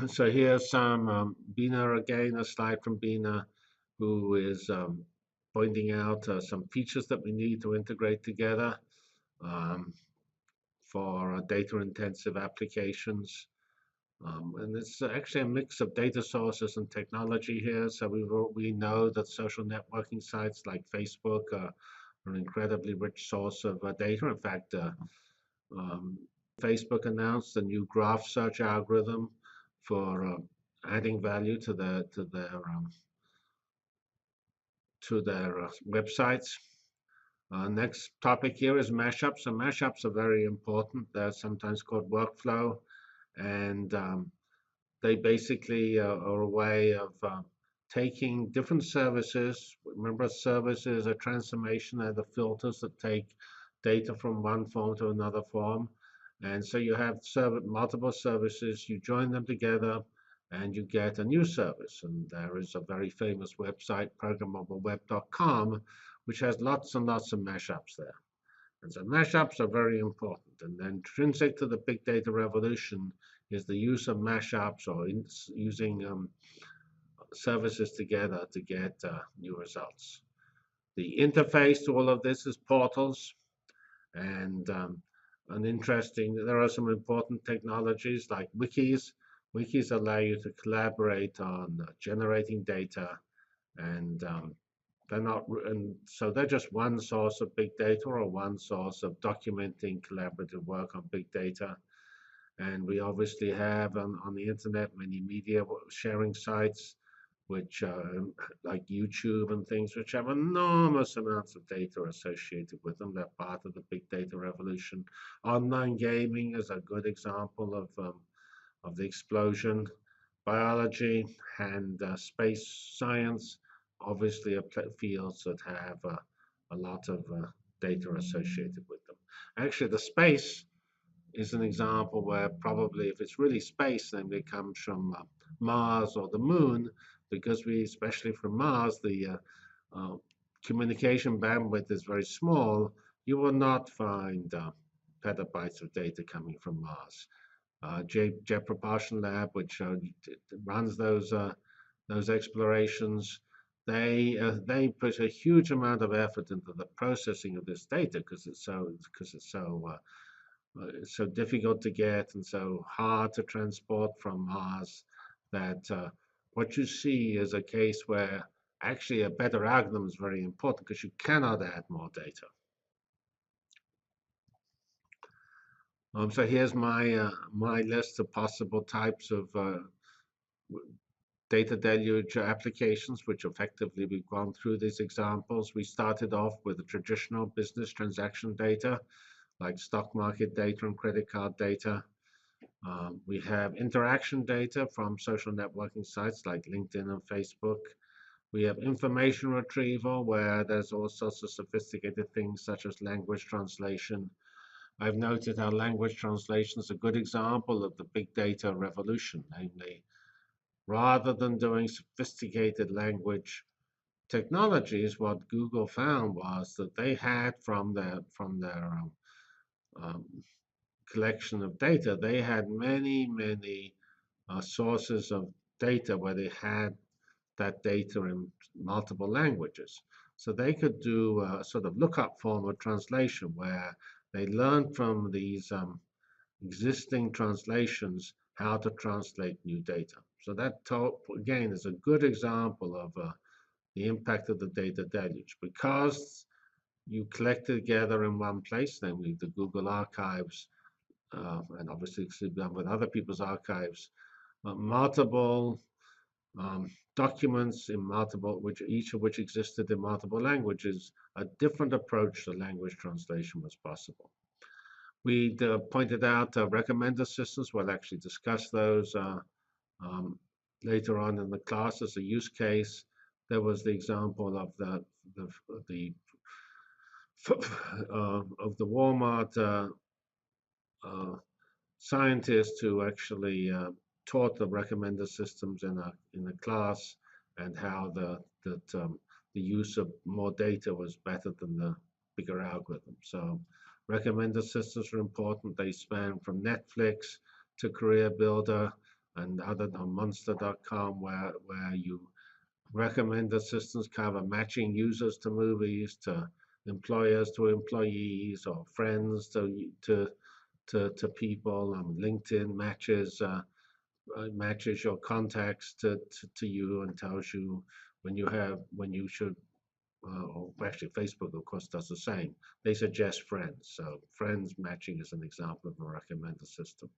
So here's some Bina again, a slide from Bina, who is pointing out some features that we need to integrate together um, for data-intensive applications. And it's actually a mix of data sources and technology here. So we know that social networking sites like Facebook are an incredibly rich source of data. In fact, um, Facebook announced a new graph search algorithm for adding value to their websites. Next topic here is mashups. So mashups are very important. They're sometimes called workflow, and they basically are a way of taking different services. Remember, services are transformation, they're the filters that take data from one form to another form. And so you have multiple services, you join them together, and you get a new service. And there is a very famous website, programmableweb.com, which has lots and lots of mashups there. And so mashups are very important. And intrinsic to the big data revolution is the use of mashups or using services together to get new results. The interface to all of this is portals. And there are some important technologies like wikis. Wikis allow you to collaborate on generating data, and so they're just one source of big data or one source of documenting collaborative work on big data. And we obviously have on the internet many media sharing sites, which like YouTube and things, which have enormous amounts of data associated with them. They're part of the big data revolution. Online gaming is a good example of the explosion. Biology and space science obviously are fields that have a lot of data associated with them. Actually, the space is an example where probably if it's really space, then it comes from Mars or the moon, because especially from Mars, the communication bandwidth is very small. You will not find petabytes of data coming from Mars. Jet Propulsion Lab, which runs those explorations, they put a huge amount of effort into the processing of this data because it's so difficult to get and so hard to transport from Mars that what you see is a case where actually a better algorithm is very important because you cannot add more data. So here's my list of possible types of data deluge applications, which effectively we've gone through these examples. We started off with the traditional business transaction data, like stock market data and credit card data. We have interaction data from social networking sites like LinkedIn and Facebook. We have information retrieval, where there's all sorts of sophisticated things such as language translation. I've noted how language translation is a good example of the big data revolution, namely, rather than doing sophisticated language technologies, what Google found was that they had from their um, collection of data, they had many sources of data where they had that data in multiple languages. So they could do a sort of lookup form of translation where they learned from these existing translations how to translate new data. So that, again, is a good example of the impact of the data deluge, because you collect it together in one place, namely the Google archives, and obviously it's done with other people's archives, multiple documents in multiple, each of which existed in multiple languages. A different approach to language translation was possible. We pointed out recommender systems. We'll actually discuss those um, later on in the class as a use case. There was the example of the of the Walmart uh, scientist who actually taught the recommender systems in a class, and how the use of more data was better than the bigger algorithm. So recommender systems are important. They span from Netflix to Career Builder. and other than monster.com, where you recommended systems cover matching users to movies, to employers to employees, or friends to people. LinkedIn matches your contacts to you and tells you when you should. Or actually, Facebook, of course, does the same. They suggest friends. So friends matching is an example of a recommender system.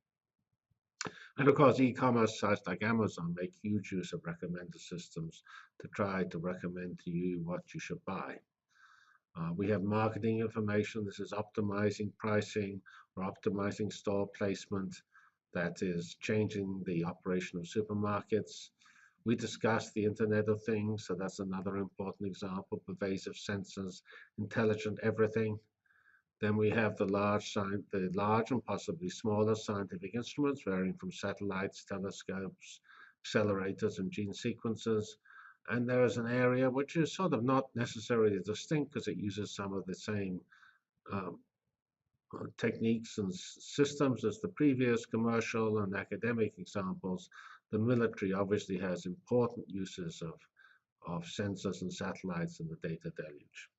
And of course, e-commerce sites like Amazon make huge use of recommender systems to try to recommend to you what you should buy. We have marketing information. This is optimizing pricing or optimizing store placement. That is changing the operation of supermarkets. We discussed the Internet of Things, so that's another important example. Pervasive sensors, intelligent everything. Then we have the large and possibly smaller scientific instruments, varying from satellites, telescopes, accelerators, and gene sequencers. And there is an area which is sort of not necessarily distinct because it uses some of the same um, techniques and systems as the previous commercial and academic examples. The military obviously has important uses of sensors and satellites in the data deluge.